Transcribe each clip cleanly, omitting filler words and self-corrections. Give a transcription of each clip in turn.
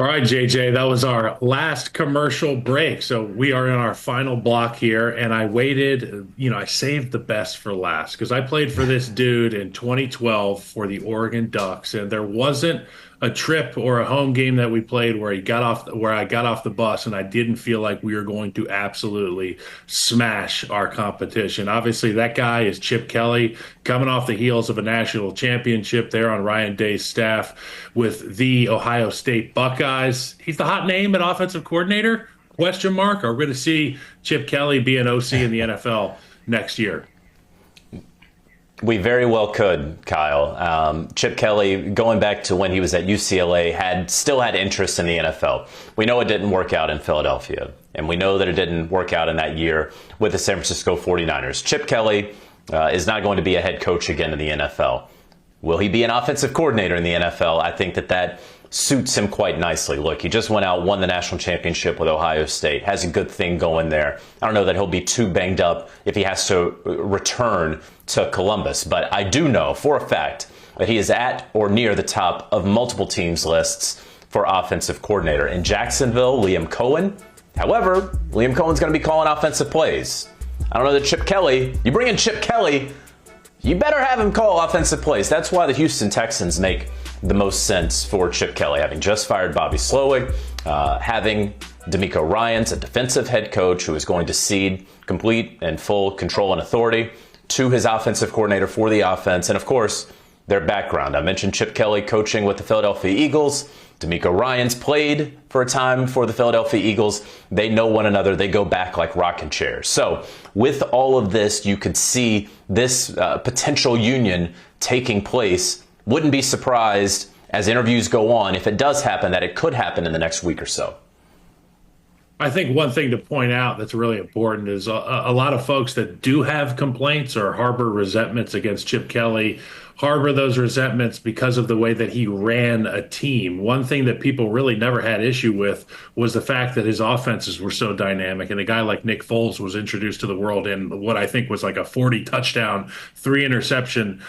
All right, JJ, that was our last commercial break. So we are in our final block here, and I waited, I saved the best for last because I played for this dude in 2012 for the Oregon Ducks, and there wasn't a trip or a home game that we played where I got off the bus and I didn't feel like we were going to absolutely smash our competition. Obviously, that guy is Chip Kelly, coming off the heels of a national championship there on Ryan Day's staff with the Ohio State Buckeyes. He's the hot name at offensive coordinator? Question mark. Are we going to see Chip Kelly be an OC in the NFL next year? We very well could, Kyle. Chip Kelly, going back to when he was at UCLA, still had interest in the NFL. We know it didn't work out in Philadelphia, and we know that it didn't work out in that year with the San Francisco 49ers. Chip Kelly is not going to be a head coach again in the NFL. Will he be an offensive coordinator in the NFL? I think that suits him quite nicely. Look, he just went out, won the national championship with Ohio State, has a good thing going there. I don't know that he'll be too banged up if he has to return to Columbus, but I do know for a fact that he is at or near the top of multiple teams' lists for offensive coordinator. In Jacksonville, Liam Cohen. However, Liam Cohen's going to be calling offensive plays. I don't know that Chip Kelly, you bring in Chip Kelly, you better have him call offensive plays. That's why the Houston Texans make the most sense for Chip Kelly, having just fired Bobby Slowick, having DeMeco Ryans, a defensive head coach who is going to cede complete and full control and authority to his offensive coordinator for the offense, and of course, their background. I mentioned Chip Kelly coaching with the Philadelphia Eagles. DeMeco Ryans played for a time for the Philadelphia Eagles. They know one another. They go back like rocking chairs. So with all of this, you could see this potential union taking place. Wouldn't be surprised as interviews go on, if it does happen, that it could happen in the next week or so. I think one thing to point out that's really important is a lot of folks that do have complaints or harbor resentments against Chip Kelly harbor those resentments because of the way that he ran a team. One thing that people really never had issue with was the fact that his offenses were so dynamic. And a guy like Nick Foles was introduced to the world in what I think was like a 40 touchdown, 3 interception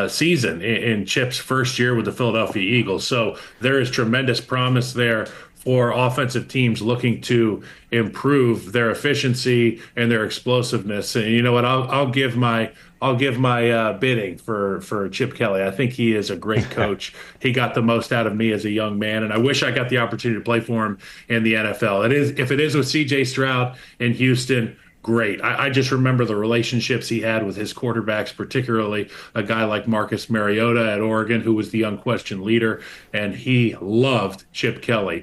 season in Chip's first year with the Philadelphia Eagles. So there is tremendous promise there for offensive teams looking to improve their efficiency and their explosiveness. And you know what? I'll give my bidding for Chip Kelly. I think he is a great coach. He got the most out of me as a young man, and I wish I got the opportunity to play for him in the NFL. If it is with C.J. Stroud in Houston, great. I just remember the relationships he had with his quarterbacks, particularly a guy like Marcus Mariota at Oregon, who was the unquestioned leader, and he loved Chip Kelly